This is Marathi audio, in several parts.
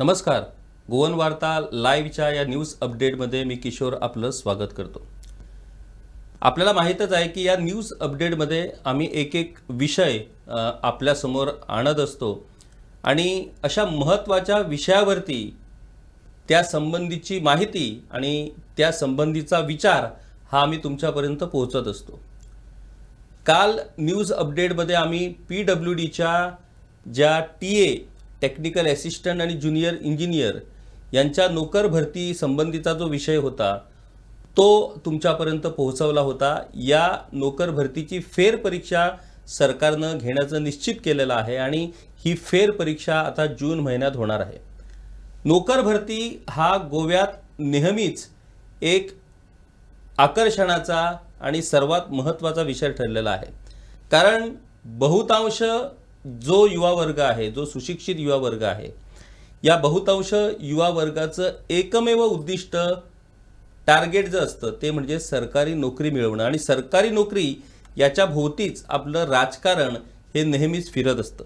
नमस्कार. गोवन वार्ता लाईव्हच्या या न्यूज अपडेटमध्ये मी किशोर आपलं स्वागत करतो. आपल्याला माहीतच आहे की या न्यूज अपडेटमध्ये आम्ही एक विषय आपल्यासमोर आणत असतो आणि अशा महत्त्वाच्या विषयावरती त्या संबंधीची माहिती आणि त्या संबंधीचा विचार हा आम्ही तुमच्यापर्यंत पोहोचत असतो. काल न्यूज अपडेटमध्ये आम्ही PWDच्या ज्या TA टेक्निकल असिस्टंट आणि ज्युनियर इंजिनियर यांच्या नोकर भरती संबंधीचा जो विषय होता तो तुमच्यापर्यंत पोहोचवला होता. या नोकर भरतीची फेर परीक्षा सरकारनं घेण्याचं निश्चित केलेलं आहे आणि ही फेर परीक्षा आता जून महिन्यात होणार आहे. नोकर भरती हा गोव्यात नेहमीच एक आकर्षणाचा आणि सर्वात महत्त्वाचा विषय ठरलेला आहे. कारण बहुतांश जो युवा वर्ग आहे, जो सुशिक्षित युवा वर्ग आहे, या बहुतांश युवा वर्गाचं एकमेव उद्दिष्ट टार्गेट जे असतं ते म्हणजे सरकारी नोकरी मिळवणं आणि सरकारी नोकरी याच्या भोवतीच आपलं राजकारण हे नेहमीच फिरत असतं.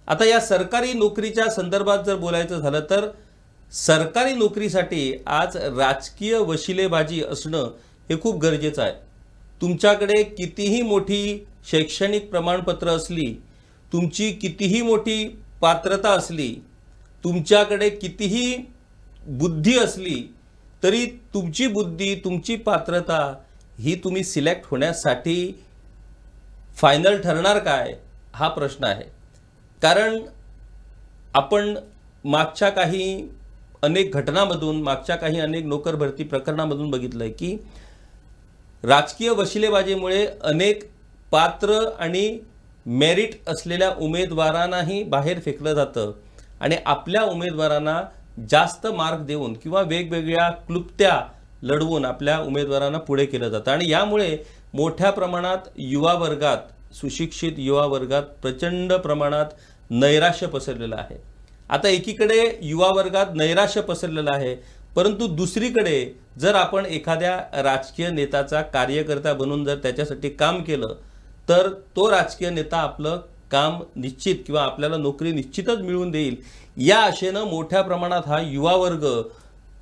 आता या सरकारी नोकरीच्या संदर्भात जर बोलायचं झालं तर सरकारी नोकरीसाठी आज राजकीय वशिलेबाजी असणं हे खूप गरजेचं आहे. तुमच्याकडे कितीही मोठी शैक्षणिक प्रमाणपत्र असली, तुमची कितीही मोठी पात्रता असली, तुमच्याकडे कितीही बुद्धी असली तरी तुमची बुद्धी, तुमची पात्रता ही तुम्ही सिलेक्ट होण्यासाठी फायनल ठरणार काय हा प्रश्न आहे. कारण आपण मागच्या काही अनेक घटनांमधून, मागच्या काही अनेक नोकर भरती प्रकरणांमधून बघितलंय की राजकीय वशिलेबाजीमुळे अनेक पात्र आणि मेरिट असलेल्या उमेदवारांनाही बाहेर फेकलं जातं आणि आपल्या उमेदवारांना जास्त मार्क देऊन किंवा वेगवेगळ्या क्लुप्त्या लढवून आपल्या उमेदवारांना पुढे केलं जातं आणि यामुळे मोठ्या प्रमाणात युवा वर्गात, सुशिक्षित युवा वर्गात प्रचंड प्रमाणात नैराश्य पसरलेलं आहे. आता एकीकडे युवा वर्गात नैराश्य पसरलेलं आहे, परंतु दुसरीकडे जर आपण एखाद्या राजकीय नेत्याचा कार्यकर्ता बनून जर त्याच्यासाठी काम केलं तर तो राजकीय नेता आपलं काम निश्चित किंवा आपल्याला नोकरी निश्चितच मिळवून देईल या आशेनं मोठ्या प्रमाणात हा युवा वर्ग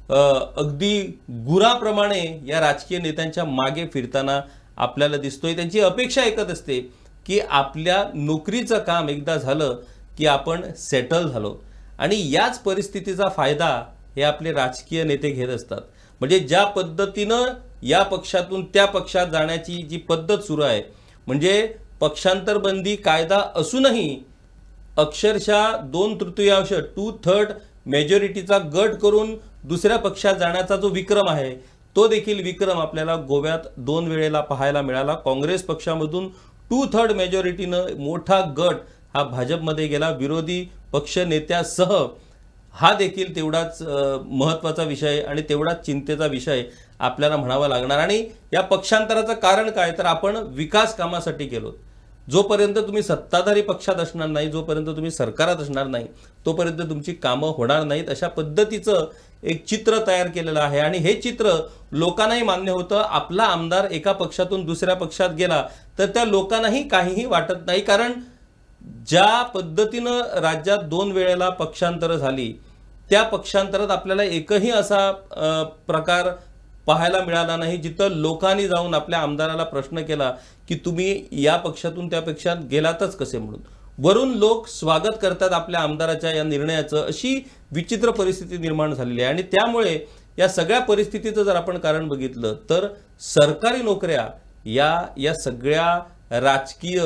अगदी गुराप्रमाणे या राजकीय नेत्यांच्या मागे फिरताना आपल्याला दिसतोय. त्यांची अपेक्षा एकच असते की आपल्या नोकरीचं काम एकदा झालं की आपण सेटल झालो आणि याच परिस्थितीचा फायदा हे आपले राजकीय नेते घेत असतात. म्हणजे ज्या पद्धतीनं या पक्षातून त्या पक्षात जाण्याची जी पद्धत सुरू आहे, म्हणजे पक्षांतर बंदी कायदा असूनही अक्षरशः 2/3 2/3 मेजॉरिटीचा गट करून दुसऱ्या पक्षात जाण्याचा जो विक्रम आहे तो देखील विक्रम आपल्याला गोव्यात 2 वेळेला पाहायला मिळाला. काँग्रेस पक्षामधून 2/3 मेजॉरिटीनं मोठा गट हा भाजपमध्ये गेला. विरोधी पक्ष नेत्यासह हा देखील तेवढाच महत्त्वाचा विषय आणि तेवढाच चिंतेचा विषय आपल्याला म्हणावा लागणार. आणि या पक्षांतराचं कारण काय तर आपण विकास कामासाठी केलो. जोपर्यंत तुम्ही सत्ताधारी पक्षात असणार नाही, जोपर्यंत तुम्ही सरकारात असणार नाही, तोपर्यंत तुमची कामं होणार नाहीत अशा पद्धतीचं एक चित्र तयार केलेलं आहे आणि हे चित्र लोकांनाही मान्य होतं. आपला आमदार एका पक्षातून दुसऱ्या पक्षात गेला तर त्या लोकांनाही काहीही वाटत नाही. कारण ज्या पद्धतीनं राज्यात 2 वेळेला पक्षांतर झाली त्या पक्षांतरात आपल्याला एकही असा प्रकार पाहायला मिळाला नाही जिथं लोकांनी जाऊन आपल्या आमदाराला प्रश्न केला की तुम्ही या पक्षातून त्या पक्षात गेलातच कसे म्हणून. वरून लोक स्वागत करतात आपल्या आमदाराच्या या निर्णयाचं. अशी विचित्र परिस्थिती निर्माण झालेली आहे आणि त्यामुळे या सगळ्या परिस्थितीचं जर आपण कारण बघितलं तर सरकारी नोकऱ्या या सगळ्या राजकीय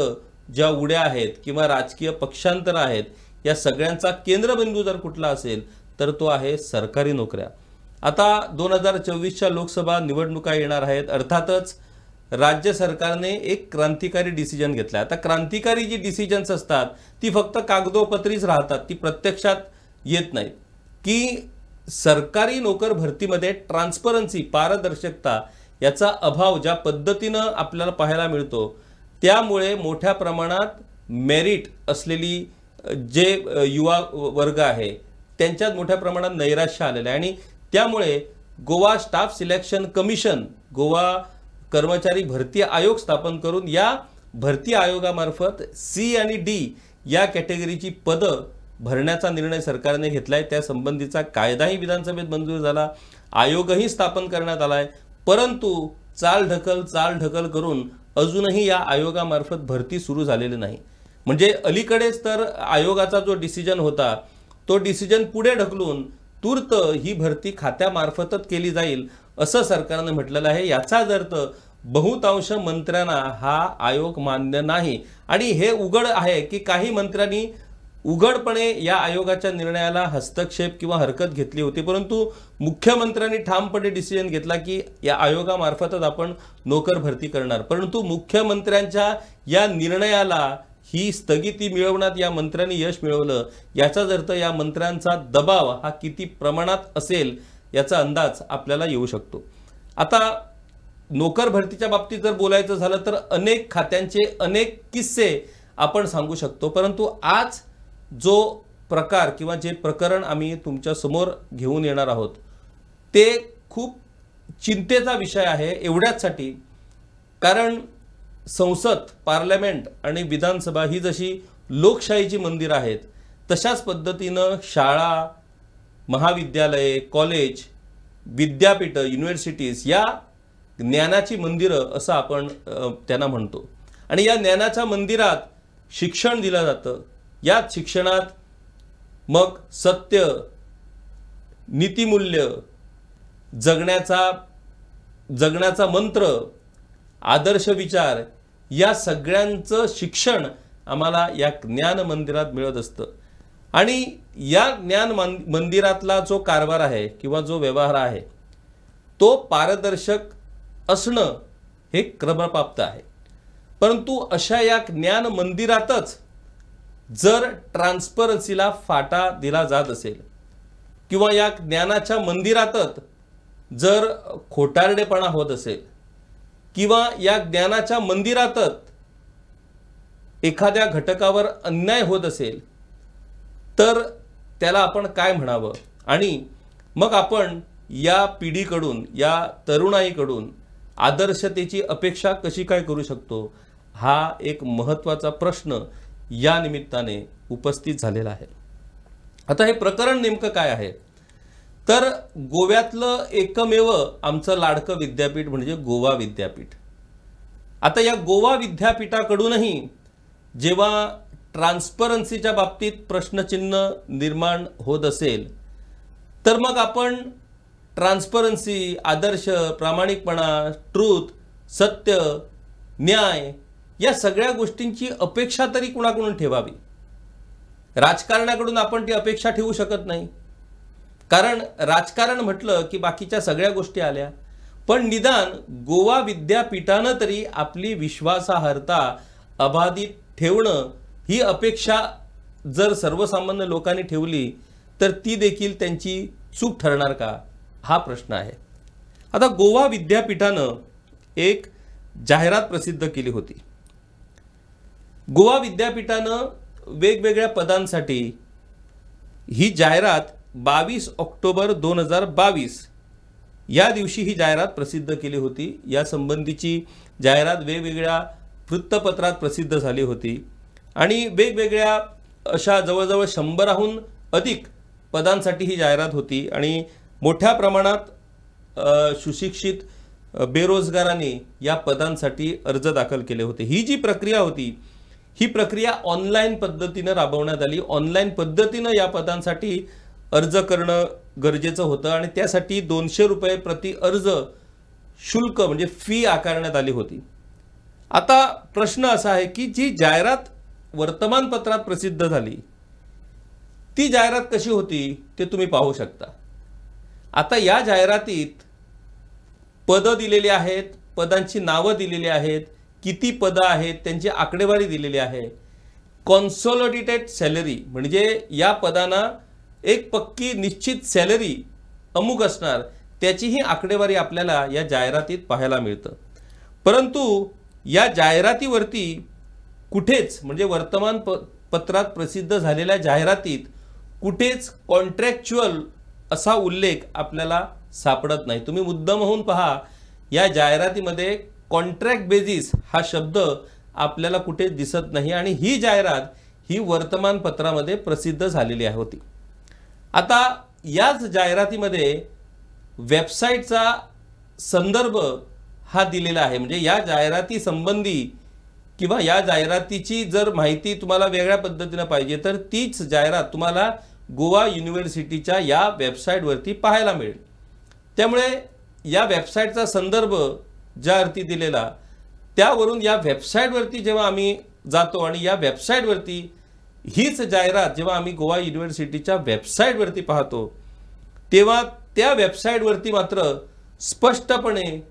ज्या उड्या आहेत किंवा राजकीय पक्षांतर आहेत या सगळ्यांचा केंद्रबिंदू जर कुठला असेल तर तो आहे सरकारी नोकऱ्या. आता 2024च्या लोकसभा निवडणुका येणार आहेत. अर्थातच राज्य सरकारने एक क्रांतिकारी डिसिजन घेतला. आता क्रांतिकारी जी डिसिजन्स असतात ती फक्त कागदोपत्रीच राहतात, ती प्रत्यक्षात येत नाहीत. की सरकारी नोकर भरतीमध्ये ट्रान्सपरन्सी, पारदर्शकता याचा अभाव ज्या पद्धतीनं आपल्याला पाहायला मिळतो त्यामुळे मोठ्या प्रमाणात मेरिट असलेली जे युवा वर्ग आहे त्यांच्यात मोठ्या प्रमाणात नैराश्य आलेलं आहे आणि त्यामुळे Goa staff selection commission, Goa कर्मचारी भरती आयोग स्थापन करून या भरती आयोगामार्फत C आणि D या कॅटेगरीची पदं भरण्याचा निर्णय सरकारने घेतलाय। त्या संबंधीचा कायदाही विधानसभेत मंजूर झाला, आयोगही स्थापन करण्यात आलाय, परंतु चालढकल करून अजूनही या आयोगामार्फत भरती सुरू झालेली नाही। म्हणजे अलीकडेच तर आयोगाचा जो डिसिजन होता तो डिसिजन पुढे ढकलून तूर्त ही भरती खात्यामार्फतच केली जाईल असं सरकारने म्हटलेलं आहे। याचाच अर्थ बहुतांश मंत्र्यांना हा आयोग मान्य नाही आणि हे उघड आहे की काही मंत्र्यांनी उघडपणे या आयोगाच्या निर्णयाला हस्तक्षेप किंवा हरकत घेतली होती, परंतु मुख्यमंत्र्यांनी ठामपणे डिसिजन घेतला की या आयोगामार्फतच आपण नोकर भरती करणार। परंतु मुख्यमंत्र्यांच्या या निर्णयाला ही स्थगिती मिळवण्यात या मंत्र्यांनी यश मिळवलं, याचाच अर्थ या मंत्र्यांचा दबाव हा किती प्रमाणात असेल याचा अंदाज आपल्याला येऊ शकतो। आता नोकर भरतीच्या बाबतीत जर बोलायचं झालं तर अनेक खात्यांचे अनेक किस्से आपण सांगू शकतो, परंतु आज जो प्रकार किंवा जे प्रकरण आम्ही तुमच्या समोर घेऊन येणार आहोत ते खूप चिंतेचा विषय आहे एवढ्याचसाठी, कारण संसद, पार्लमेंट आणि विधानसभा ही जशी लोकशाहीची मंदिर आहेत तशाच पद्धतीनं शाळा, महाविद्यालये, कॉलेज, विद्यापीठ, युनिव्हर्सिटीज या ज्ञानाची मंदिरं असं आपण त्यांना म्हणतो। आणि या ज्ञानाच्या मंदिरात शिक्षण दिलं जातं। या शिक्षणात मग सत्य, नीतिमूल्य, जगण्याचा मंत्र, आदर्श विचार या सगळ्यांचं शिक्षण आम्हाला या ज्ञान मंदिरात मिळत असतं। आणि या ज्ञान मंदिरातला जो कारभार आहे किंवा जो व्यवहार आहे तो पारदर्शक असणं हे क्रमप्राप्त आहे, परंतु अशा या ज्ञान मंदिरातच जर ट्रान्सपरन्सीला फाटा दिला जात असेल किंवा या ज्ञानाच्या मंदिरातच जर खोटारडेपणा होत असेल किंवा या ज्ञानाच्या मंदिरातच एखाद्या घटकावर अन्याय होत असेल तर त्याला आपण काय म्हणावं आणि मग आपण या पिढीकडून, या तरुणाईकडून आदर्शतेची अपेक्षा कशी काय करू शकतो, हा एक महत्त्वाचा प्रश्न या निमित्ताने उपस्थित झालेला आहे। आता हे प्रकरण नेमकं काय आहे तर गोव्यातलं एकमेव आमचं लाडकं विद्यापीठ म्हणजे गोवा विद्यापीठ। आता या गोवा विद्यापीठाकडूनही जेव्हा ट्रान्सपरन्सीच्या बाबतीत प्रश्नचिन्ह निर्माण होत असेल तर मग आपण ट्रान्सपरन्सी, आदर्श, प्रामाणिकपणा, ट्रूथ, सत्य, न्याय या सगळ्या गोष्टींची अपेक्षा तरी कुणाकडून ठेवावी? राजकारणाकडून आपण ती अपेक्षा ठेवू शकत नाही, कारण राजकारण म्हटलं की बाकीच्या सगळ्या गोष्टी आल्या, पण निदान गोवा विद्यापीठानं तरी आपली विश्वासार्हता अबाधित ठेवणं ही अपेक्षा जर सर्वसामान्य लोकांनी ठेवली तर ती देखील त्यांची चूक ठरणार का, हा प्रश्न आहे। आता गोवा विद्यापीठानं एक जाहिरात प्रसिद्ध केली होती। गोवा विद्यापीठानं वेगवेगळ्या पदांसाठी ही जाहिरात 22 ऑक्टोबर 2022 या दिवशी ही जाहिरात प्रसिद्ध केली होती। या संबंधीची जाहिरात वेगवेगळ्या वृत्तपत्रात प्रसिद्ध झाली होती आणि वेगवेगळ्या अशा जवळजवळ 100हून अधिक पदांसाठी ही जाहिरात होती आणि मोठ्या प्रमाणात सुशिक्षित बेरोजगारांनी या पदांसाठी अर्ज दाखल केले होते। ही जी प्रक्रिया होती ही प्रक्रिया ऑनलाईन पद्धतीने राबवण्यात आली। ऑनलाईन पद्धतीने या पदांसाठी अर्ज करणं गरजेचं होतं आणि त्यासाठी 200 रुपये प्रति अर्ज शुल्क म्हणजे फी आकारण्यात आली होती। आता प्रश्न असा आहे की जी जाहिरात वर्तमानपत्रात प्रसिद्ध झाली ती जाहिरात कशी होती ते तुम्ही पाहू शकता। आता या जाहिरातीत पद दिलेली आहेत, पदांची नावं दिलेली आहेत, किती पदं आहेत त्यांची आकडेवारी दिलेली आहे, कॉन्सोलिडेटेड सॅलरी म्हणजे या पदांना एक पक्की निश्चित सॅलरी अमुक असणार त्याचीही आकडेवारी आपल्याला या जाहिरातीत पाहायला मिळतं। परंतु या जाहिरातीवरती कुठेच म्हणजे वर्तमान पत्रात प्रसिद्ध झालेल्या जाहिरातीत कुठेच कॉन्ट्रॅक्च्युअल असा उल्लेख आपल्याला सापडत नाही। तुम्ही मुद्दाम होऊन पहा या जाहिरातीमध्ये कॉन्ट्रॅक्ट बेसिस हा शब्द आपल्याला कुठे दिसत नाही आणि ही जाहिरात ही वर्तमानपत्रामध्ये प्रसिद्ध झालेली होती. आता याच जाहिरातीमध्ये वेबसाईटचा संदर्भ हा दिलेला आहे. म्हणजे या जाहिराती संबंधी किंवा या जाहिरातीची जर माहिती तुम्हाला वेगळ्या पद्धतीने पाहिजे तर तीच जाहिरात तुम्हाला गोवा युनिव्हर्सिटीच्या या वेबसाईटवरती पाहायला मिळेल. त्यामुळे या वेबसाईटचा संदर्भ ज्या अर्थी दिलेला त्यावरून या वेबसाईटवरती जेव्हा आम्ही जातो आणि या वेबसाईटवरती हीच जाहिरात जेव्हा आम्ही गोवा युनिव्हर्सिटीच्या वेबसाईटवरती पाहतो तेव्हा त्या वेबसाईटवरती मात्र स्पष्टपणे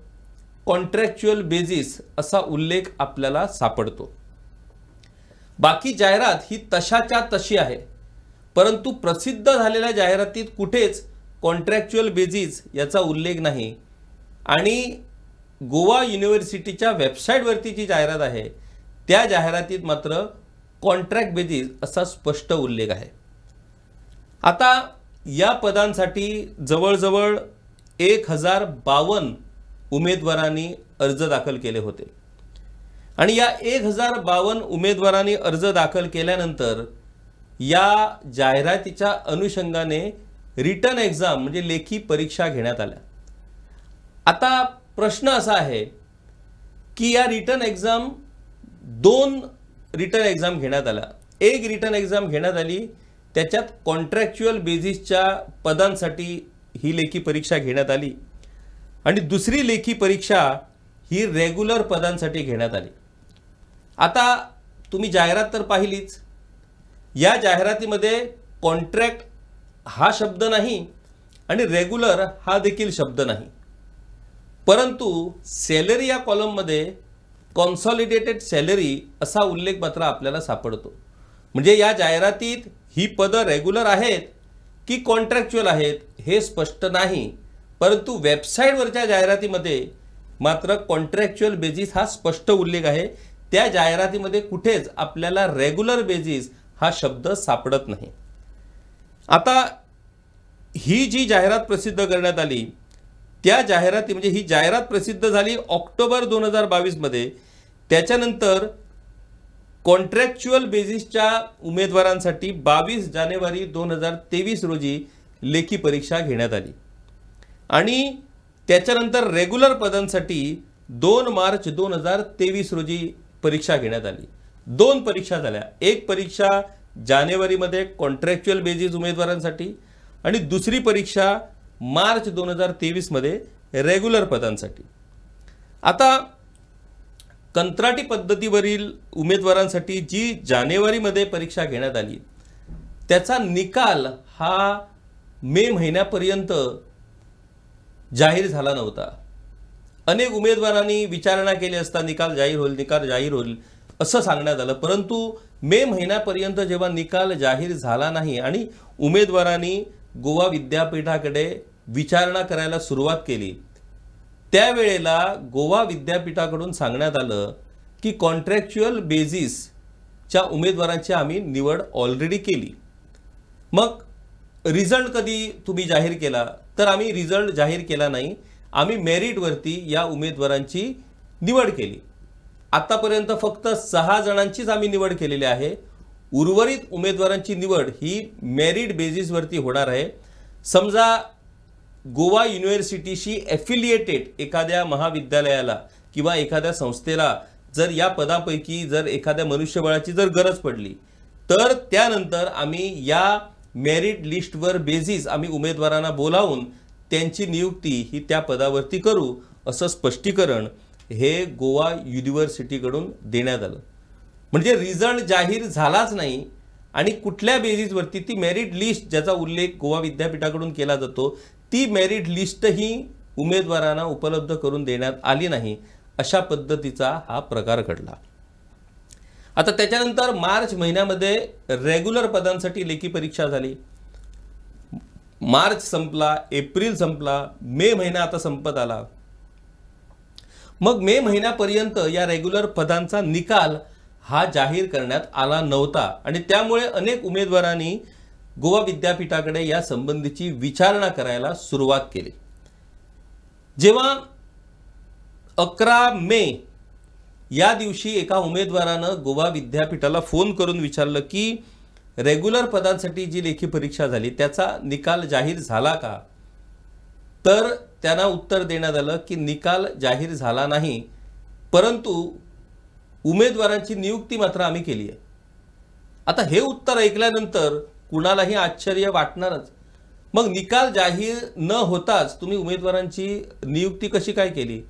कॉन्ट्रॅक्च्युअल बेसिस असा उल्लेख आपल्याला सापडतो. बाकी जाहिरात ही तशाच्या तशी आहे, परंतु प्रसिद्ध झालेल्या जाहिरातीत कुठेच कॉन्ट्रॅक्च्युअल बेसिस याचा उल्लेख नाही. आणि गोवा युनिव्हर्सिटीच्या वेबसाईटवरती जी जाहिरात आहे त्या जाहिरातीत मात्र कॉन्ट्रॅक्ट बेसिस असा स्पष्ट उल्लेख आहे. आता या पदांसाठी जवळजवळ 1052 उमेदवारांनी अर्ज दाखल केले होते. आणि या 1052 उमेदवारांनी अर्ज दाखल केल्यानंतर या जाहिरातीच्या अनुषंगाने रिटन एक्झाम म्हणजे लेखी परीक्षा घेण्यात आल्या. आता प्रश्न असा आहे की या रिटन एक्झाम 2 रिटन एक्झाम घेण्यात आल्या. एक रिटन एक्झाम घेण्यात आली त्याच्यात कॉन्ट्रॅक्च्युअल बेसिसच्या पदांसाठी ही लेखी परीक्षा घेण्यात आली आणि दुसरी लेखी परीक्षा ही रेग्युलर पदांसाठी घेण्यात आली. आता तुम्ही जाहिरात तर पाहिलीच. या जाहिरातीमध्ये कॉन्ट्रॅक्ट हा शब्द नाही आणि रेग्युलर हा देखील शब्द नाही, परंतु सॅलरी या कॉलममध्ये कॉन्सॉलिडेटेड सॅलरी असा उल्लेख मात्र आपल्याला सापडतो. म्हणजे या जाहिरातीत ही पदं रेग्युलर आहेत की कॉन्ट्रॅक्च्युअल आहेत हे स्पष्ट नाही, परंतु वेबसाईटवरच्या जाहिरातीमध्ये मात्र कॉन्ट्रॅक्च्युअल बेसिस हा स्पष्ट उल्लेख आहे. त्या जाहिरातीमध्ये कुठेच आपल्याला रेग्युलर बेसिस हा शब्द सापडत नाही. आता ही जी जाहिरात प्रसिद्ध करण्यात आली त्या जाहिराती म्हणजे ही जाहिरात प्रसिद्ध झाली ऑक्टोबर 2022 मध्ये. त्याच्यानंतर कॉन्ट्रॅक्च्युअल बेसिसच्या उमेदवारांसाठी 22 जानेवारी 2023 रोजी लेखी परीक्षा घेण्यात आली आणि त्याच्यानंतर रेग्युलर पदांसाठी 2 मार्च 2023 रोजी परीक्षा घेण्यात आली. 2 परीक्षा झाल्या. एक परीक्षा जानेवारीमध्ये कॉन्ट्रॅक्च्युअल बेसिस उमेदवारांसाठी आणि दुसरी परीक्षा मार्च 2023 मध्ये रेग्युलर पदांसाठी. आता कंत्राटी पद्धतीवरील उमेदवारांसाठी जी जानेवारीमध्ये परीक्षा घेण्यात आली त्याचा निकाल हा मे महिन्यापर्यंत जाहीर झाला नव्हता. अनेक उमेदवारांनी विचारणा केली असता निकाल जाहीर होईल असं सांगण्यात आलं, परंतु मे महिन्यापर्यंत जेव्हा निकाल जाहीर झाला नाही आणि उमेदवारांनी गोवा विद्यापीठाकडे विचारणा करायला सुरुवात केली त्यावेळेला गोवा विद्यापीठाकडून सांगण्यात आलं की कॉन्ट्रॅक्च्युअल बेसिसच्या उमेदवारांची आम्ही निवड ऑलरेडी केली. मग रिझल्ट कधी तुम्ही जाहीर केला तर आम्ही रिझल्ट जाहीर केला नाही, आम्ही मेरिटवरती या उमेदवारांची निवड केली. आतापर्यंत फक्त 6 जणांचीच आम्ही निवड केलेली आहे. उर्वरित उमेदवारांची निवड ही मेरिट बेसिसवरती होणार आहे. समजा गोवा युनिव्हर्सिटीशी एफिलिएटेड एखाद्या महाविद्यालयाला किंवा एखाद्या संस्थेला जर या पदापैकी जर एखाद्या मनुष्यबळाची जर गरज पडली तर त्यानंतर आम्ही या मेरिट लिस्टवर बेसिस आम्ही उमेदवारांना बोलावून त्यांची नियुक्ती ही त्या पदावरती करू असं स्पष्टीकरण हे गोवा युनिव्हर्सिटीकडून देण्यात आलं. म्हणजे रिझल्ट जाहीर झालाच नाही आणि कुठल्या बेसिसवरती ती मेरिट लिस्ट ज्याचा उल्लेख गोवा विद्यापीठाकडून केला जातो ती मेरिट लिस्ट ही उमेदवारांना उपलब्ध करून देण्यात आली नाही. अशा पद्धतीचा हा प्रकार घडला. आता त्याच्यानंतर मार्च महिन्यामध्ये रेग्युलर पदांसाठी लेखी परीक्षा झाली. मार्च संपला, एप्रिल संपला, मे महिना आता संपत आला. मग मे महिन्यापर्यंत या रेग्युलर पदांचा निकाल हा जाहीर करण्यात आला नव्हता आणि त्यामुळे अनेक उमेदवारांनी गोवा विद्यापीठाकडे या संबंधीची विचारणा करायला सुरुवात केली. जेव्हा 11 मे या दिवशी एका उमेदवारानं गोवा विद्यापीठाला फोन करून विचारलं की रेग्युलर पदांसाठी जी लेखी परीक्षा झाली त्याचा निकाल जाहीर झाला का? तर त्यांना उत्तर देण्यात आलं की निकाल जाहीर झाला नाही, परंतु उमेदवारांची नियुक्ती मात्र आम्ही केली आहे. आता हे उत्तर ऐकल्यानंतर कुणालाही आश्चर्य वाटणारच. मग निकाल जाहीर न होताच तुम्ही उमेदवारांची नियुक्ती कशी काय केली?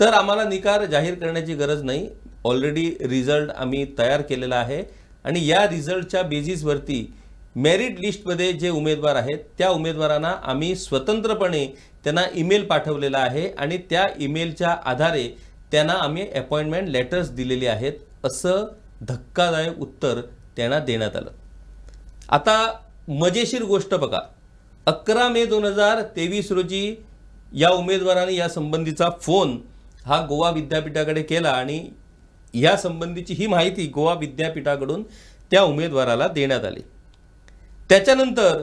तर आम्हाला निकाल जाहीर करण्याची गरज नाही, ऑलरेडी रिझल्ट आम्ही तयार केलेला आहे आणि या रिझल्टच्या बेसिसवरती मेरिट लिस्टमध्ये जे उमेदवार आहेत त्या उमेदवारांना आम्ही स्वतंत्रपणे त्यांना ईमेल पाठवलेला आहे आणि त्या ईमेलच्या आधारे त्यांना आम्ही अपॉइंटमेंट लेटर्स दिलेली आहेत, असं धक्कादायक उत्तर त्यांना देण्यात आलं. आता मजेशीर गोष्ट बघा, 11 मे 2023 रोजी या उमेदवाराने या संबंधीचा फोन हा गोवा विद्यापीठाकडे केला आणि या संबंधीची ही माहिती गोवा विद्यापीठाकडून त्या उमेदवाराला देण्यात आली. त्याच्यानंतर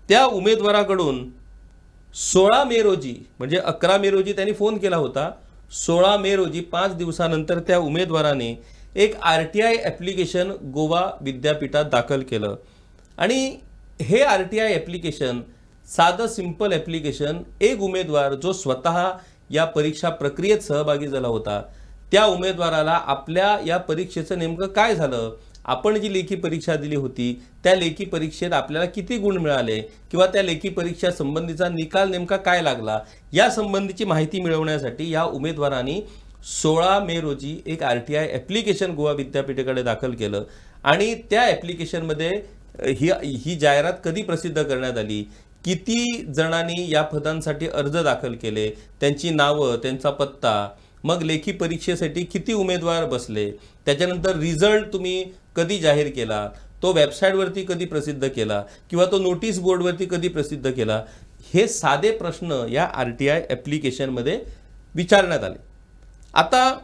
त्या उमेदवाराकडून 16 मे रोजी, म्हणजे 11 मे रोजी त्यांनी फोन केला होता, 16 मे रोजी 5 दिवसानंतर त्या उमेदवाराने एक RTI ॲप्लिकेशन गोवा विद्यापीठात दाखल केलं. आणि हे RTI ॲप्लिकेशन साधं सिंपल ॲप्लिकेशन, एक उमेदवार जो स्वतः या परीक्षा प्रक्रियेत सहभागी झाला होता त्या उमेदवाराला आपल्या या परीक्षेचं नेमकं काय झालं, आपण जी लेखी परीक्षा दिली होती त्या लेखी परीक्षेत आपल्याला किती गुण मिळाले किंवा त्या लेखी परीक्षा संबंधीचा निकाल नेमका काय लागला, या संबंधीची माहिती मिळवण्यासाठी या उमेदवारांनी 16 मे रोजी एक RTI ॲप्लिकेशन गोवा विद्यापीठाकडे दाखल केलं. आणि त्या ॲप्लिकेशनमध्ये ही जाहिरात कधी प्रसिद्ध करण्यात आली, किती जणांनी या पदांसाठी अर्ज दाखल केले, त्यांची नावं, त्यांचा पत्ता, मग लेखी परीक्षेसाठी किती उमेदवार बसले, त्याच्यानंतर रिझल्ट तुम्ही कधी जाहीर केला, तो वेबसाईटवरती कधी प्रसिद्ध केला किंवा तो नोटीस बोर्डवरती कधी प्रसिद्ध केला, हे साधे प्रश्न या RTI ॲप्लिकेशनमध्ये विचारण्यात आले. आता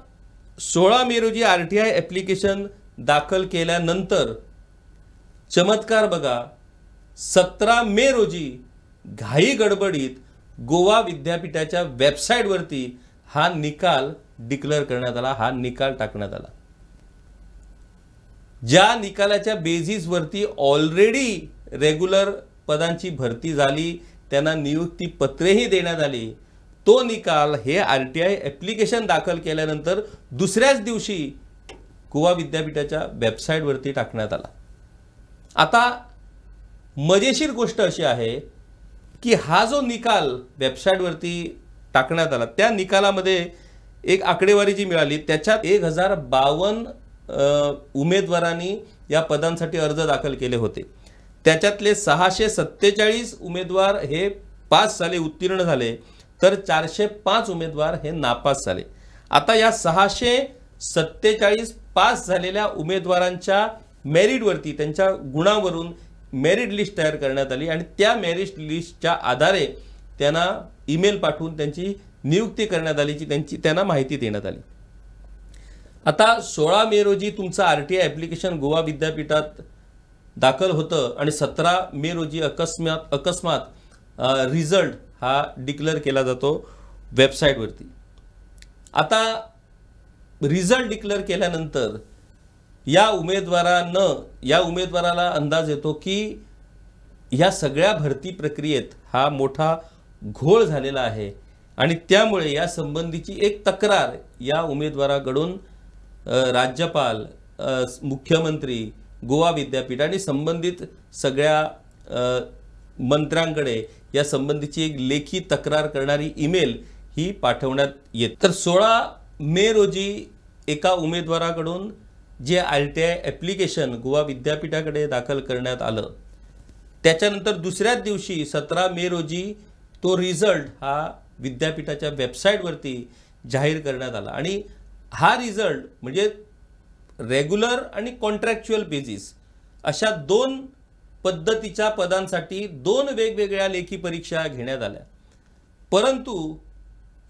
16 मे रोजी RTI ॲप्लिकेशन दाखल केल्यानंतर चमत्कार बघा, 17 मे रोजी घाई गडबडीत गोवा विद्यापीठाच्या वेबसाईटवरती हा निकाल डिक्लेअर करण्यात आला, हा निकाल टाकण्यात आला. ज्या निकालाच्या बेसिसवरती ऑलरेडी रेग्युलर पदांची भरती झाली, त्यांना नियुक्ती पत्रेही देण्यात आली, तो निकाल हे RTI ॲप्लिकेशन दाखल केल्यानंतर दुसऱ्याच दिवशी गोवा विद्यापीठाच्या वेबसाईटवरती टाकण्यात आला. आता मजेशीर गोष्ट अशी आहे की हा जो निकाल वेबसाईटवरती टाकण्यात आला त्या निकालामध्ये एक आकडेवारी जी मिळाली त्याच्यात 1052 उमेदवारांनी या पदांसाठी अर्ज दाखल केले होते. त्याच्यातले 647 उमेदवार हे पास झाले, उत्तीर्ण झाले, तर 405 उमेदवार हे नापास झाले. आता या 647 पास झालेल्या उमेदवारांच्या मेरिटवरती, त्यांच्या गुणावरून मेरिट लिस्ट तयार करण्यात आली आणि त्या मेरिट लिस्टच्या आधारे त्यांना ईमेल पाठवून त्यांची नियुक्ती करण्यात आली, त्यांना माहिती देण्यात आली. आता 16 मे रोजी तुमचं RTI ॲप्लिकेशन गोवा विद्यापीठात दाखल होतं आणि 17 मे रोजी अकस्मात रिझल्ट हा डिक्लेअर केला जातो वेबसाईटवरती. आता रिझल्ट डिक्लेअर केल्यानंतर या उमेदवाराला अंदाज येतो की ह्या सगळ्या भरती प्रक्रियेत हा मोठा घोळ झालेला आहे आणि त्यामुळे या संबंधीची एक तक्रार या उमेदवाराकडून राज्यपाल, मुख्यमंत्री, गोवा विद्यापीठ आणि संबंधित सगळ्या मंत्र्यांकडे या संबंधीची एक लेखी तक्रार करणारी ईमेल ही पाठवण्यात येते. तर 16 मे रोजी एका उमेदवाराकडून जे RTI ॲप्लिकेशन गोवा विद्यापीठाकडे दाखल करण्यात आलं, त्याच्यानंतर दुसऱ्याच दिवशी 17 मे रोजी तो रिझल्ट हा विद्यापीठाच्या वेबसाईटवरती जाहीर करण्यात आला. आणि हा रिझल्ट म्हणजे रेग्युलर आणि कॉन्ट्रॅक्च्युअल बेसिस अशा 2 पद्धतीच्या पदांसाठी 2 वेगवेगळ्या लेखी परीक्षा घेण्यात आल्या, परंतु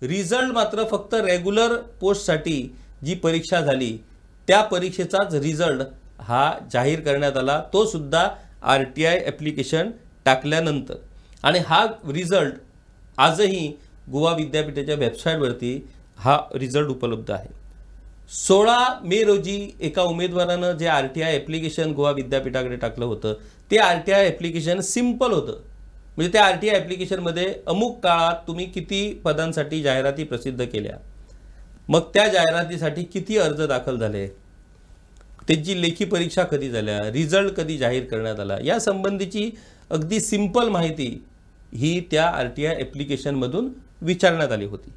रिझल्ट मात्र फक्त रेग्युलर पोस्टसाठी जी परीक्षा झाली त्या परीक्षेचाच रिझल्ट हा जाहीर करण्यात आला, तो सुद्धा RTI ॲप्लिकेशन टाकल्यानंतर. आणि हा रिझल्ट आजही गोवा विद्यापीठाच्या वेबसाईटवरती हा रिझल्ट उपलब्ध आहे. 16 मे रोजी एका उमेदवारानं जे RTI ॲप्लिकेशन गोवा विद्यापीठाकडे टाकलं होतं ते RTI ॲप्लिकेशन सिम्पल होतं. म्हणजे त्या RTI ॲप्लिकेशनमध्ये अमुक काळात तुम्ही किती पदांसाठी जाहिराती प्रसिद्ध केल्या, मग त्या जाहिरातीसाठी किती अर्ज दाखल झाले, त्यांची लेखी परीक्षा कधी झाल्या, रिझल्ट कधी जाहीर करण्यात आला, या संबंधीची अगदी सिंपल माहिती ही त्या RTI ॲप्लिकेशनमधून विचारण्यात आली होती.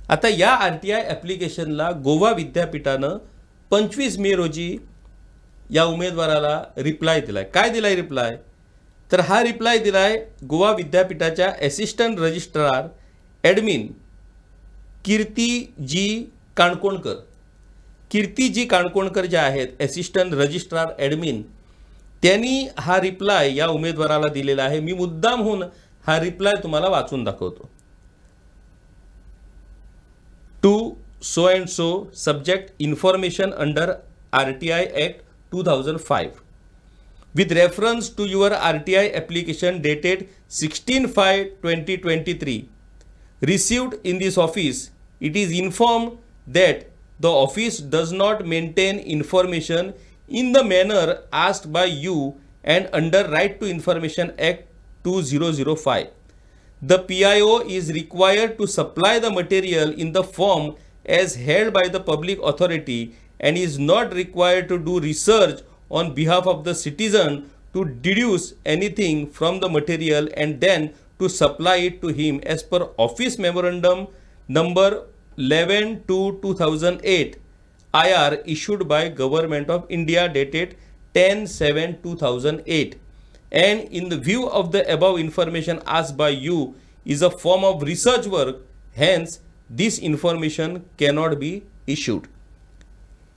आता या RTI ॲप्लिकेशनला गोवा विद्यापीठानं 25 मे रोजी या उमेदवाराला रिप्लाय दिलाय. काय दिलाय रिप्लाय? तर हा रिप्लाय दिलाय गोवा विद्यापीठाच्या असिस्टंट रजिस्ट्रार ॲडमिन कीर्ती जी काणकोणकर. कीर्ती जी काणकोणकर ज्या आहेत असिस्टंट रजिस्ट्रार ॲडमिन, त्यांनी हा रिप्लाय या उमेदवाराला दिलेला आहे. मी मुद्दामहून हा रिप्लाय तुम्हाला वाचून दाखवतो. To so and so subject information under RTI Act 2005 with reference to your RTI application dated 16/5/2023 received in this office, it is informed that the office does not maintain information in the manner asked by you and under Right to Information Act 2005. The PIO is required to supply the material in the form as held by the public authority and is not required to do research on behalf of the citizen to deduce anything from the material and then to supply it to him as per Office Memorandum number 11/2008 IR issued by Government of India dated 10/7/2008. And in the view of the above information asked by you is a form of research work, hence this information cannot be issued.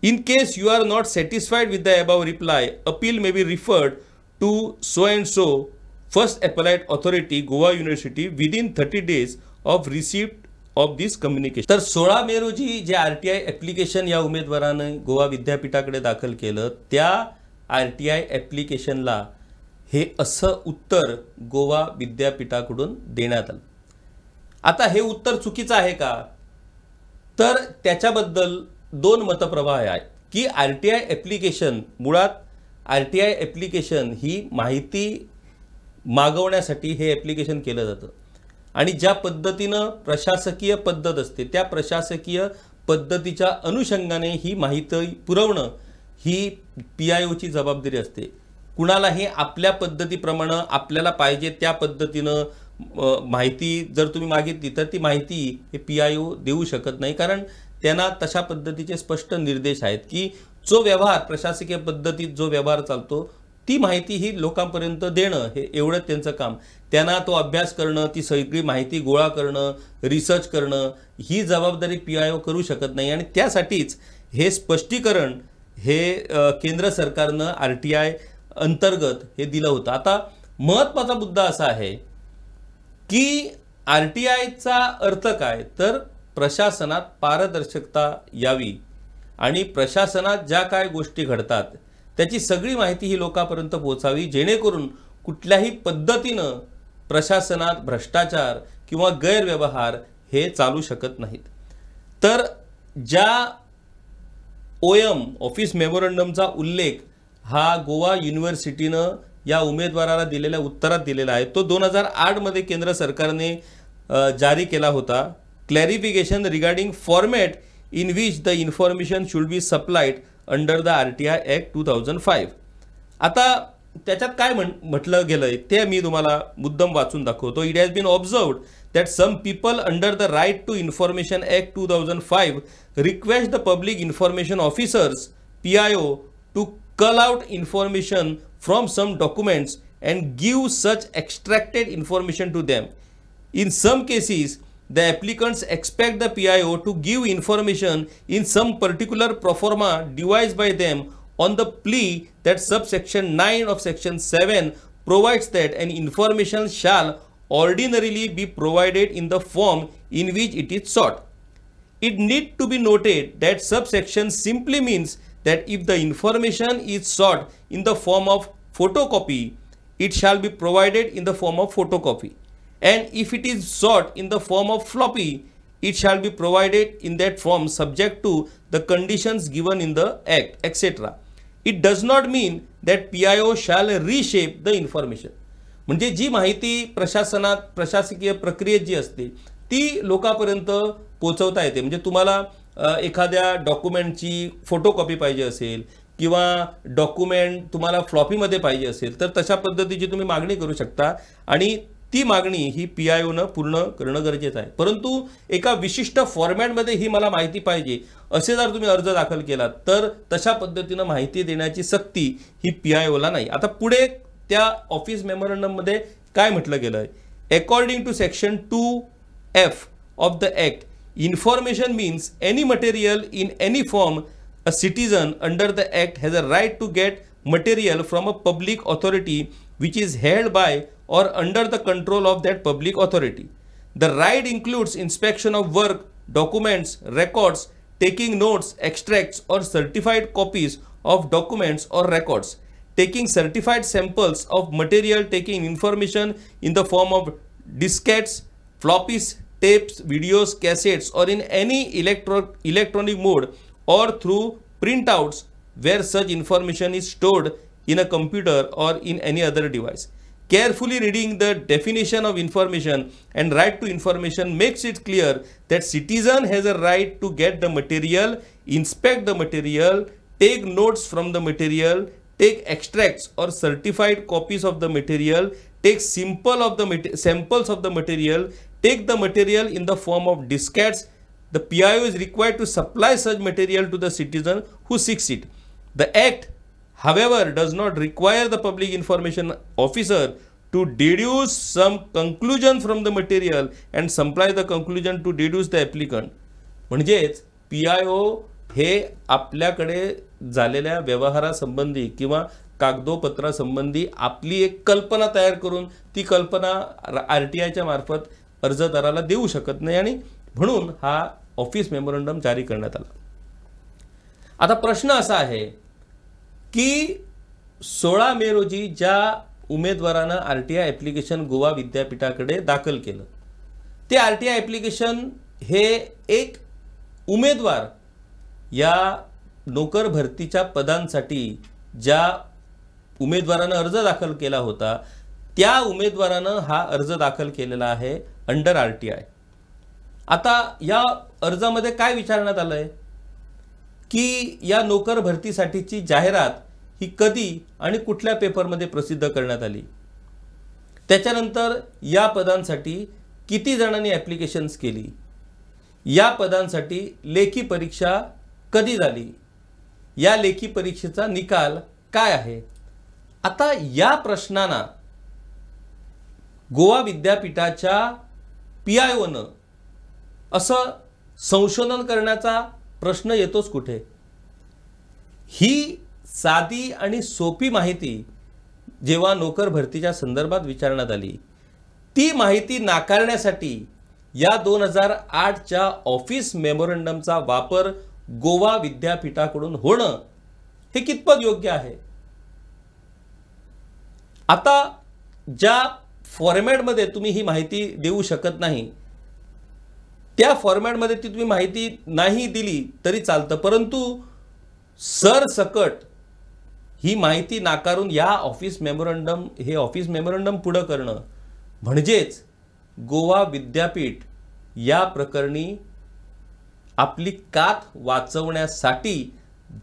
In case you are not satisfied with the above reply, appeal may be referred to so and so first appellate authority Goa University within 30 days of receipt of this communication. तर 16 मे रोजी जे RTI ॲप्लिकेशन या उमेदवाराने गोवा विद्यापीठाकडे दाखल केलं, त्या RTI ॲप्लिकेशनला हे असं उत्तर गोवा विद्यापीठाकडून देण्यात आलं. आता हे उत्तर चुकीचं आहे का? तर त्याच्याबद्दल दोन मतप्रवाह आहेत की RTI ॲप्लिकेशन, मुळात RTI ॲप्लिकेशन ही माहिती मागवण्यासाठी हे ॲप्लिकेशन केलं जातं आणि ज्या पद्धतीनं प्रशासकीय पद्धत असते त्या प्रशासकीय पद्धतीच्या अनुषंगाने ही माहिती पुरवणं ही PIOची जबाबदारी असते. कुणालाही आपल्या पद्धतीप्रमाणे आपल्याला पाहिजे त्या पद्धतीनं माहिती जर तुम्ही मागितली तर ती माहिती हे PIO देऊ शकत नाही, कारण त्यांना तशा पद्धतीचे स्पष्ट निर्देश आहेत की जो व्यवहार प्रशासकीय पद्धतीत जो व्यवहार चालतो ती माहिती ही लोकांपर्यंत देणं हे एवढं त्यांचं काम. त्यांना तो अभ्यास करणं, ती सगळी माहिती गोळा करणं, रिसर्च करणं ही जबाबदारी PIO करू शकत नाही आणि त्यासाठीच हे स्पष्टीकरण हे केंद्र सरकारनं RTI अंतर्गत हे दिलं होतं. आता महत्त्वाचा मुद्दा असा आहे की RTIचा अर्थ काय, तर प्रशासनात पारदर्शकता यावी आणि प्रशासनात ज्या काय गोष्टी घडतात त्याची सगळी माहिती ही लोकांपर्यंत पोहोचावी, जेणेकरून कुठल्याही पद्धतीनं प्रशासनात भ्रष्टाचार किंवा गैरव्यवहार हे चालू शकत नाहीत. तर ज्या OM ऑफिस मेमोरंडमचा उल्लेख हा गोवा युनिव्हर्सिटीनं या उमेदवाराला दिलेल्या उत्तरात दिलेला आहे, तो 2008 मध्ये केंद्र सरकारने जारी केला होता. Clarification regarding format in which the information should be supplied under the RTI Act 2005. आता त्याच्यात काय म्हटलं गेलंय ते मी तुम्हाला मुद्दम वाचून दाखवतो. It has been observed that some people under the Right to Information Act 2005 request the public information officers PIO to cull out information from some documents and give such extracted information to them. In some cases, the applicants expect the PIO to give information in some particular proforma devised by them on the plea that subsection 9 of section 7 provides that an information shall ordinarily be provided in the form in which it is sought. It need to be noted that subsection simply means that if the information is sought in the form of photocopy, it shall be provided in the form of photocopy, and if it is sought in the form of floppy, it shall be provided in that form subject to the conditions given in the act, etc. It does not mean that PIO shall reshape the information. म्हणजे जी माहिती प्रशासनात प्रशासकीय प्रक्रियेत जी असते ती लोकांपर्यंत पोहोचवता येते. म्हणजे तुम्हाला एखाद्या डॉक्युमेंटची फोटोकॉपी पाहिजे असेल किंवा डॉक्युमेंट तुम्हाला फ्लॉपीमध्ये पाहिजे असेल तर तशा पद्धतीची तुम्ही मागणी करू शकता आणि ती मागणी ही PIOनं पूर्ण करणं गरजेचं आहे. परंतु एका विशिष्ट फॉर्मॅटमध्ये ही मला माहिती पाहिजे असे जर तुम्ही अर्ज दाखल केला तर तशा पद्धतीनं माहिती देण्याची सक्ती ही PIOला नाही. आता पुढे त्या ऑफिस मेमोरंडममध्ये काय म्हटलं गेलं आहे? According to section 2F of the act, information means any material in any form a citizen under the act has a right to get material from a public authority which is held by or under the control of that public authority. The right includes inspection of work, documents, records, taking notes, extracts or certified copies of documents or records, taking certified samples of material, taking information in the form of diskettes, floppies, tapes, videos, cassettes or in any electronic mode or through printouts where such information is stored in a computer or in any other device. Carefully reading the definition of information and right to information makes it clear that citizen has a right to get the material, inspect the material, take notes from the material, take extracts or certified copies of the material, take samples of the material, take the material in the form of diskettes. The PIO is required to supply such material to the citizen who seeks it. The Act, however, does not require the public information officer to deduce some conclusion from the material and supply the conclusion to deduce the applicant. म्हणजेच PIO हे आपल्याकडे झालेल्या व्यवहारासंबंधी किंवा कागदोपत्रासंबंधी आपली एक कल्पना तयार करून ती कल्पना RTIच्या मार्फत अर्जदाराला देऊ शकत नाही आणि म्हणून हा ऑफिस मेमोरंडम जारी करण्यात आला. आता प्रश्न असा आहे की 16 मे रोजी ज्या उमेदवारानं RTI ॲप्लिकेशन गोवा विद्यापीठाकडे दाखल केलं ते RTI ॲप्लिकेशन हे एक उमेदवार या नोकर भरतीच्या पदांसाठी ज्या उमेदवारानं अर्ज दाखल केला होता त्या उमेदवारानं हा अर्ज दाखल केलेला आहे अंडर RTI. आता या अर्जामध्ये काय विचारण्यात आलंय की या नोकर भरतीसाठीची जाहिरात ही कधी आणि कुठल्या पेपरमध्ये प्रसिद्ध करण्यात आली, त्याच्यानंतर या पदांसाठी किती जणांनी ॲप्लिकेशन्स केली, या पदांसाठी लेखी परीक्षा कधी झाली, या लेखी परीक्षेचा निकाल काय आहे. आता या प्रश्नांना गोवा विद्यापीठाच्या PIOनं असं संशोधन करण्याचा प्रश्न येतोच कुठे. ही साधी आणि सोपी माहिती जेव्हा नोकर भरतीच्या संदर्भात विचारण्यात आली ती माहिती नाकारण्यासाठी या 2008च्या ऑफिस मेमोरंडमचा वापर गोवा विद्यापीठाकडून होणं हे कितपत योग्य आहे. आता ज्या फॉर्मॅटमध्ये तुम्ही ही माहिती देऊ शकत नाही त्या फॉर्मॅटमध्ये ती तुम्ही माहिती नाही दिली तरी चालतं, परंतु सरसकट ही माहिती नाकारून या ऑफिस मेमोरंडम पुढे करणं म्हणजेच गोवा विद्यापीठ या प्रकरणी आपली कात वाचवण्यासाठी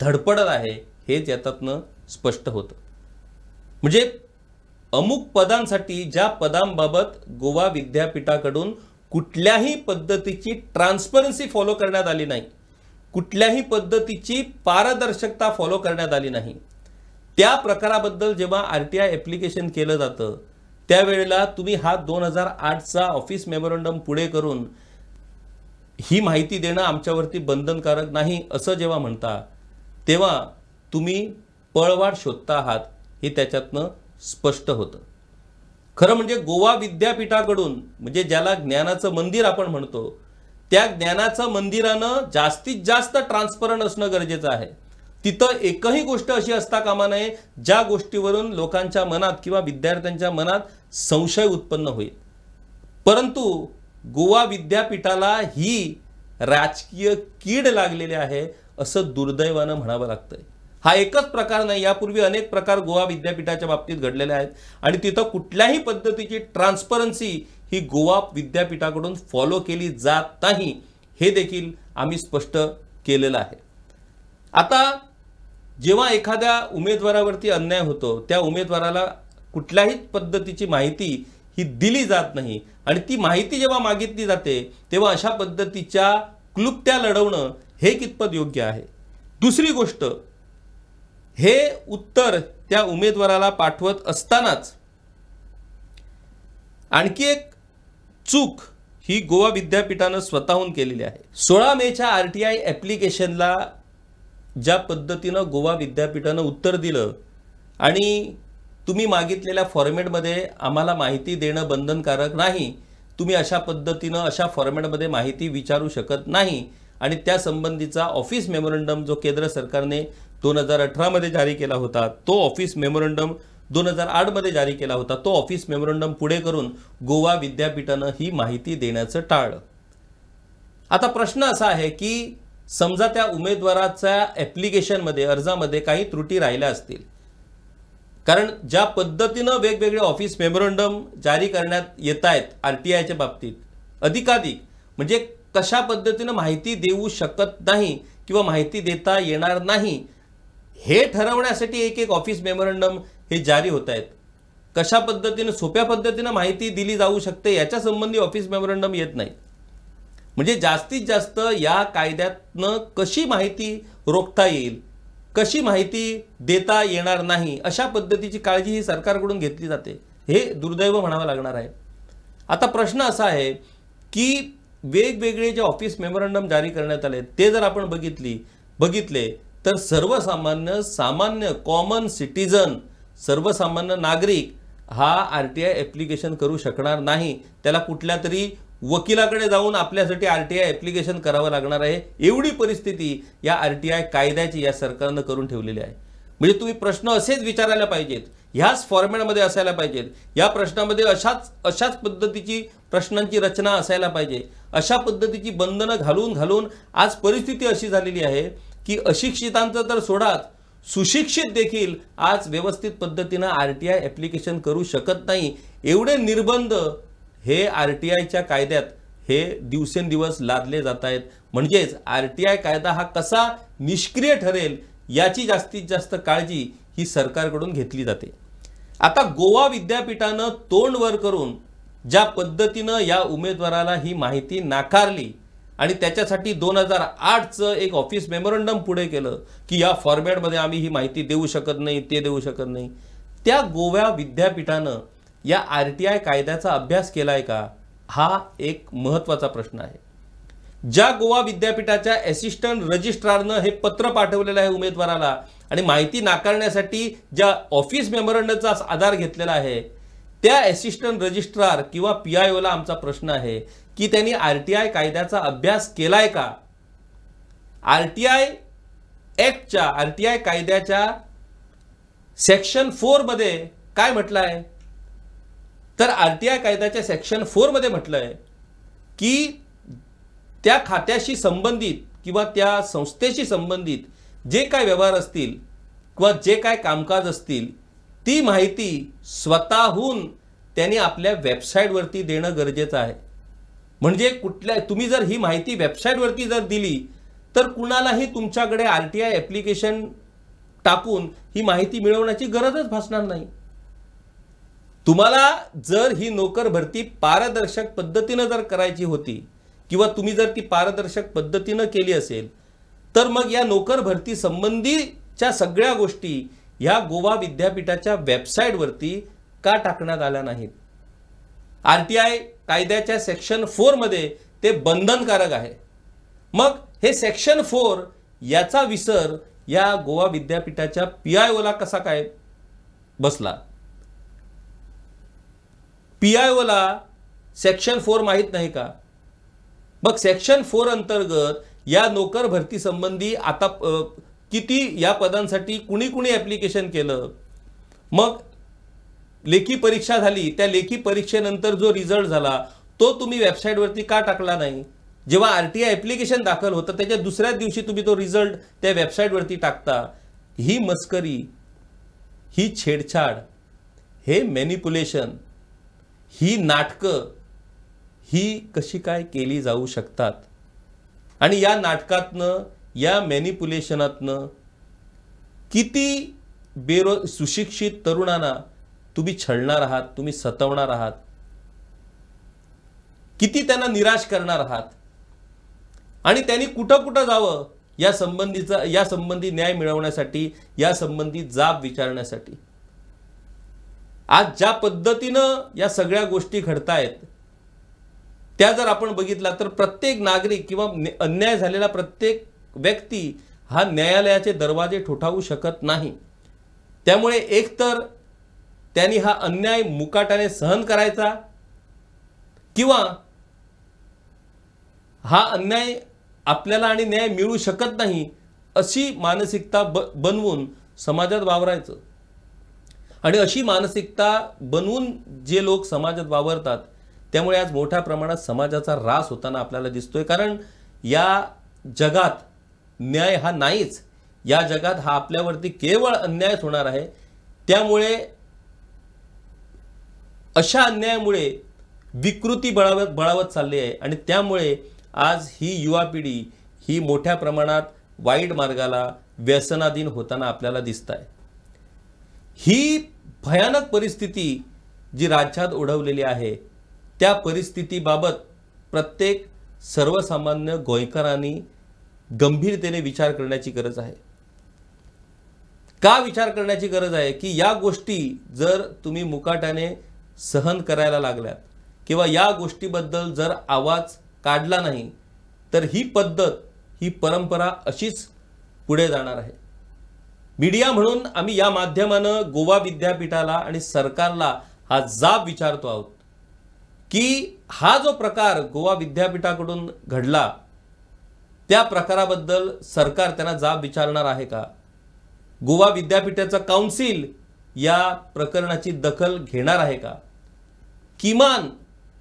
धडपडत आहे हेच यातनं स्पष्ट होतं. म्हणजे अमुक पदांसाठी ज्या पदांबाबत गोवा विद्यापीठाकडून कुठल्याही पद्धतीची ट्रान्सपरन्सी फॉलो करण्यात आली नाही, कुठल्याही पद्धतीची पारदर्शकता फॉलो करण्यात आली नाही, त्या प्रकाराबद्दल जेव्हा RTI ॲप्लिकेशन केलं जातं त्यावेळेला तुम्ही हा 2008चा ऑफिस मेमोरंडम पुढे करून ही माहिती देणं आमच्यावरती बंधनकारक नाही असं जेव्हा म्हणता तेव्हा तुम्ही पळवाट शोधता आहात हे त्याच्यातनं स्पष्ट होतं. खरं म्हणजे गोवा विद्यापीठाकडून म्हणजे ज्याला ज्ञानाचं मंदिर आपण म्हणतो त्या ज्ञानाचं मंदिरानं जास्तीत जास्त ट्रान्सपरंट असणं गरजेचं आहे. तिथं एकही गोष्ट अशी असता कामा नये ज्या गोष्टीवरून लोकांच्या मनात किंवा विद्यार्थ्यांच्या मनात संशय उत्पन्न होईल. परंतु गोवा विद्यापीठाला ही राजकीय कीड लागलेली आहे असं दुर्दैवानं म्हणावं लागतंय. हा एकच प्रकार नाही, यापूर्वी अनेक प्रकार गोवा विद्यापीठाच्या बाबतीत घडलेले आहेत आणि तिथं कुठल्याही पद्धतीची ट्रान्सपरन्सी ही गोवा विद्यापीठाकडून फॉलो केली जात नाही, हे देखील आम्ही स्पष्ट केलेलं आहे. आता जेव्हा एखाद्या उमेदवारावरती अन्याय होतो, त्या उमेदवाराला कुठल्याही पद्धतीची माहिती ही दिली जात नाही आणि ती माहिती जेव्हा मागितली जाते तेव्हा अशा पद्धतीच्या क्लुप्त्या लढवणं हे कितपत योग्य आहे. दुसरी गोष्ट, हे उत्तर त्या उमेदवाराला पाठवत असतानाच आणखी एक चूक ही गोवा विद्यापीठानं स्वतःहून केलेली आहे. 16 मेच्या RTI ॲप्लिकेशनला ज्या पद्धतीनं गोवा विद्यापीठानं उत्तर दिलं आणि तुम्ही मागितलेल्या फॉर्मॅटमध्ये आम्हाला माहिती देणं बंधनकारक नाही, तुम्ही अशा पद्धतीनं अशा फॉर्मॅटमध्ये माहिती विचारू शकत नाही आणि त्या संबंधीचा ऑफिस मेमोरंडम जो केंद्र सरकारने 2018 मध्ये जारी केला होता, तो ऑफिस मेमोरंडम 2008 मध्ये जारी केला होता, तो ऑफिस मेमोरंडम पुढे करून गोवा विद्यापीठानं ही माहिती देण्याचं टाळलं. आता प्रश्न असा आहे की समजा त्या उमेदवाराच्या ॲप्लिकेशनमध्ये अर्जामध्ये काही त्रुटी राहिल्या असतील, कारण ज्या पद्धतीनं वेगवेगळे ऑफिस मेमोरंडम जारी करण्यात येत आहेत RTIच्या बाबतीत अधिकाधिक, म्हणजे कशा पद्धतीनं माहिती देऊ शकत नाही किंवा माहिती देता येणार नाही हे ठरवण्यासाठी एक एक ऑफिस मेमोरंडम हे जारी होत आहेत. कशा पद्धतीनं सोप्या पद्धतीनं माहिती दिली जाऊ शकते याच्या संबंधी ऑफिस मेमोरंडम येत नाही. म्हणजे जास्तीत जास्त या कायद्यातनं कशी माहिती रोखता येईल, कशी माहिती देता येणार नाही अशा पद्धतीची काळजी ही सरकारकडून घेतली जाते, हे दुर्दैव म्हणावं लागणार आहे. आता प्रश्न असा आहे की वेगवेगळे जे ऑफिस मेमोरंडम जारी करण्यात आले ते जर आपण बघितले तर सामान्य कॉमन सिटीजन, सर्वसामान्य नागरिक हा RTI ॲप्लिकेशन करू शकणार नाही. त्याला कुठल्या तरी वकिलाकडे जाऊन आपल्यासाठी RTI ॲप्लिकेशन करावं लागणार आहे. एवढी परिस्थिती या RTI कायद्याची या सरकारनं करून ठेवलेली आहे. म्हणजे तुम्ही प्रश्न असेच विचारायला पाहिजेत, ह्याच फॉर्मॅटमध्ये असायला पाहिजेत, या प्रश्नामध्ये अशाच पद्धतीची प्रश्नांची रचना असायला पाहिजे. अशा पद्धतीची बंधनं घालून आज परिस्थिती अशी झालेली आहे की अशिक्षितांचं तर सोडाच, सुशिक्षित देखील आज व्यवस्थित पद्धतीनं RTI ॲप्लिकेशन करू शकत नाही. एवढे निर्बंध हे RTIच्या कायद्यात हे दिवसेंदिवस लादले जात आहेत. म्हणजेच RTI कायदा हा कसा निष्क्रिय ठरेल याची जास्तीत जास्त काळजी ही सरकारकडून घेतली जाते. आता गोवा विद्यापीठानं तोंड वर करून ज्या पद्धतीनं या उमेदवाराला ही माहिती नाकारली आणि त्याच्यासाठी 2008चं एक ऑफिस मेमोरंडम पुढे केलं की या फॉर्मॅटमध्ये आम्ही ही माहिती देऊ शकत नाही, ते देऊ शकत नाही, त्या गोवा विद्यापीठानं या RTI कायद्याचा अभ्यास केलाय का, हा एक महत्त्वाचा प्रश्न आहे. ज्या गोवा विद्यापीठाच्या असिस्टंट रजिस्ट्रारनं हे पत्र पाठवलेलं आहे उमेदवाराला आणि माहिती नाकारण्यासाठी ज्या ऑफिस मेमोरंडमचा आधार घेतलेला आहे, त्या असिस्टंट रजिस्ट्रार किंवा PIOला आमचा प्रश्न आहे की त्यांनी RTI कायद्याचा अभ्यास केलाय का. RTI कायद्याच्या सेक्शन 4 मध्ये काय म्हटलं आहे, तर RTI कायद्याच्या सेक्शन 4 मध्ये म्हटलं आहे की त्या खात्याशी संबंधित किंवा त्या संस्थेशी संबंधित जे काय व्यवहार असतील किंवा जे काय कामकाज असतील ती माहिती स्वतःहून त्यांनी आपल्या वेबसाईटवरती देणं गरजेचं आहे. म्हणजे तुम्ही जर ही माहिती वेबसाईटवरती जर दिली तर कुणालाही तुमच्याकडे RTI ॲप्लिकेशन टाकून ही माहिती मिळवण्याची गरजच भासणार नाही. तुम्हाला जर ही नोकर भरती पारदर्शक पद्धतीनं जर करायची होती किंवा तुम्ही जर ती पारदर्शक पद्धतीनं केली असेल तर मग या नोकर भरती संबंधीच्या सगळ्या गोष्टी या गोवा विद्यापीठाच्या वेबसाईटवरती का टाकण्यात आल्या नाहीत. RTI कायद्याच्या सेक्शन 4 मध्ये ते बंधनकारक आहे. मग हे सेक्शन 4 याचा विसर या गोवा विद्यापीठाच्या PIOला कसा काय बसला. PIOला सेक्शन 4 माहित नाही का. मग सेक्शन 4 अंतर्गत या नोकर भरती संबंधी आता किती या पदांसाठी कुणी ॲप्लिकेशन केलं, मग लेखी परीक्षा झाली, त्या लेखी परीक्षेनंतर जो रिझल्ट झाला तो तुम्ही वेबसाईटवरती का टाकला नाही? जेव्हा RTI ॲप्लिकेशन दाखल होतं त्याच्या दुसऱ्या दिवशी तुम्ही तो रिझल्ट त्या वेबसाईटवरती टाकता. ही मस्करी, ही छेडछाड, हे मॅनिप्युलेशन, ही नाटकं ही कशी काय केली जाऊ शकतात? आणि या नाटकातनं, या मॅनिप्युलेशनातनं किती सुशिक्षित तरुणांना तुम्ही छळणार आहात, तुम्ही सतवणार आहात, किती त्यांना निराश करणार आहात, आणि त्यांनी कुठं कुठं जावं या संबंधी न्याय मिळवण्यासाठी, या संबंधी जाब विचारण्यासाठी. आज ज्या पद्धतीनं या सगळ्या गोष्टी घडतायत त्या जर आपण बघितला तर प्रत्येक नागरिक किंवा अन्याय झालेला प्रत्येक व्यक्ती हा न्यायालयाचे दरवाजे ठोठावू शकत नाही. त्यामुळे एकतर त्यांनी हा अन्याय मुकाट्याने सहन करायचा, किंवा हा अन्याय आपल्याला आणि न्याय मिळू शकत नाही अशी मानसिकता बनवून समाजात वावरायचं. आणि अशी मानसिकता बनवून जे लोक समाजात वावरतात त्यामुळे आज मोठ्या प्रमाणात समाजाचा ऱ्हास होताना आपल्याला दिसतोय. कारण या जगात न्याय हा नाहीच. या जगात हा आपल्यावरती केवळ अन्यायच होणार आहे. त्यामुळे अशा अन्यायामुळे विकृती बळावत चालली आहे आणि त्यामुळे आज ही युवा पिढी ही मोठ्या प्रमाणात वाईट मार्गाला, व्यसनाधीन होताना आपल्याला दिसत आहे. ही भयानक परिस्थिती जी राज्यात ओढवलेली आहे त्या परिस्थितीबाबत प्रत्येक सर्वसामान्य गोयकरांनी गंभीरतेने विचार करण्याची गरज आहे. का विचार करण्याची गरज आहे की या गोष्टी जर तुम्ही मुकाट्याने सहन करायला लागल्यात किंवा या गोष्टीबद्दल जर आवाज काढला नाही तर ही पद्धत, ही परंपरा अशीच पुढे जाणार आहे. मीडिया म्हणून आम्ही या माध्यमानं गोवा विद्यापीठाला आणि सरकारला हा जाब विचारतो आहोत की हा जो प्रकार गोवा विद्यापीठाकडून घडला त्या प्रकाराबद्दल सरकार त्यांना जाब विचारणार आहे का? गोवा विद्यापीठाचं काउन्सिल या प्रकरणाची दखल घेणार आहे का? किमान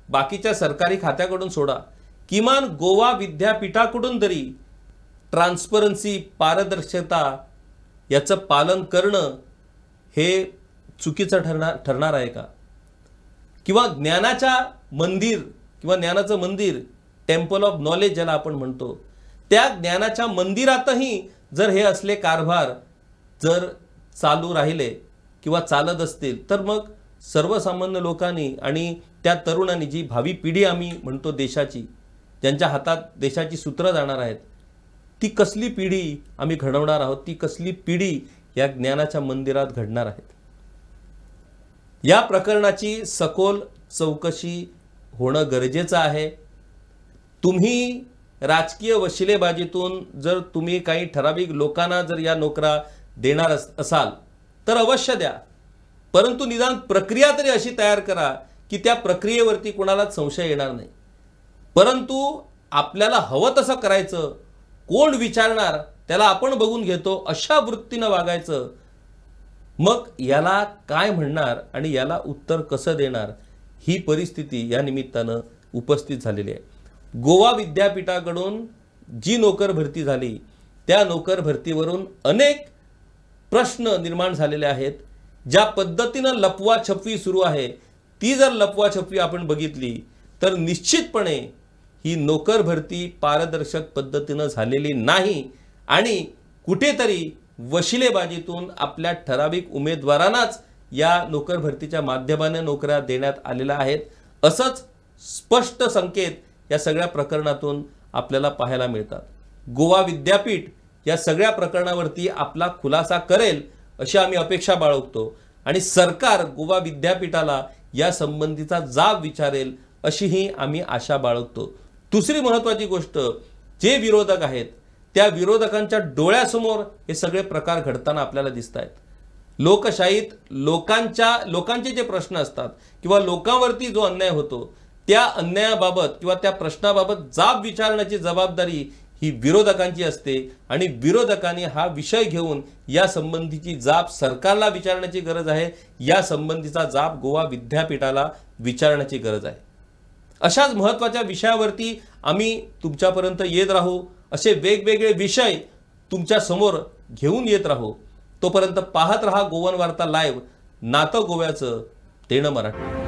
बाकीच्या सरकारी खात्याकडून सोडा, किमान गोवा विद्यापीठाकडून तरी ट्रान्सपरन्सी, पारदर्शकता याचं पालन करणं हे चुकीचं ठरणार आहे का? किंवा ज्ञानाच्या मंदिर किंवा ज्ञानाचं मंदिर, टेम्पल ऑफ नॉलेज ज्याला आपण म्हणतो, त्या ज्ञानाच्या मंदिरातही जर हे असले कारभार जर चालू राहिले किंवा चालत असतील तर मग सर्वसामान्य लोकांनी आणि त्या तरुणांनी, जी भावी पिढी आम्ही म्हणतो देशाची, ज्यांच्या हातात देशाची सूत्र जाणार आहेत, ती कसली पिढी आम्ही घडवणार आहोत, ती कसली पिढी या ज्ञानाच्या मंदिरात घडणार आहेत? या प्रकरणाची सखोल चौकशी होणं गरजेचं आहे. तुम्ही राजकीय वशिलेबाजीतून जर तुम्ही काही ठराविक लोकांना जर या नोकऱ्या देणार असाल तर अवश्य द्या, परंतु निदान प्रक्रिया तरी अशी तयार करा की त्या प्रक्रियेवरती कोणालाच संशय येणार नाही. परंतु आपल्याला हवं तसं करायचं, कोण विचारणार त्याला आपण बघून घेतो अशा वृत्तीनं वागायचं, मग याला काय म्हणणार आणि याला उत्तर कसं देणार, ही परिस्थिती या निमित्तानं उपस्थित झालेली आहे. गोवा विद्यापीठाकडून जी नोकर भरती झाली त्या नोकर भरतीवरून अनेक प्रश्न निर्माण झालेले आहेत. ज्या पद्धतीनं लपवाछपवी सुरू आहे ती जर लपवाछपवी आपण बघितली तर निश्चितपणे ही नोकर भरती पारदर्शक पद्धतीनं झालेली नाही आणि कुठेतरी वशिलेबाजीतून आपल्या ठराविक उमेदवारांनाच या नोकर भरतीच्या माध्यमाने नोकऱ्या देण्यात आलेल्या आहेत. असंच स्पष्ट संकेत या सगळ्या प्रकरणातून आपल्याला पाहायला मिळतात. गोवा विद्यापीठ या सगळ्या प्रकरणावरती आपला खुलासा करेल अशी आम्ही अपेक्षा बाळगतो आणि सरकार गोवा विद्यापीठाला या संबंधीचा जाब विचारेल अशीही आम्ही आशा बाळगतो. दुसरी महत्त्वाची गोष्ट, जे विरोधक आहेत त्या विरोधकांच्या डोळ्यासमोर हे सगळे प्रकार घडताना आपल्याला दिसत आहेत. लोकशाहीत लोकांचे जे प्रश्न असतात किंवा लोकांवरती जो अन्याय होतो त्या अन्यायाबाबत किंवा त्या प्रश्नाबाबत जाब विचारण्याची जबाबदारी ही विरोधकांची असते आणि विरोधकांनी हा विषय घेऊन या संबंधीची जाब सरकारला विचारण्याची गरज आहे. या संबंधीचा जाब गोवा विद्यापीठाला विचारण्याची गरज आहे. अशाच महत्त्वाच्या विषयावरती आम्ही तुमच्यापर्यंत येत राहू, असे वेगवेगळे विषय तुमच्या समोर घेऊन येत राहू. तोपर्यंत पाहत रहा गोवन वार्ता लाईव्ह, नातं गोव्याचं, देणं मराठी.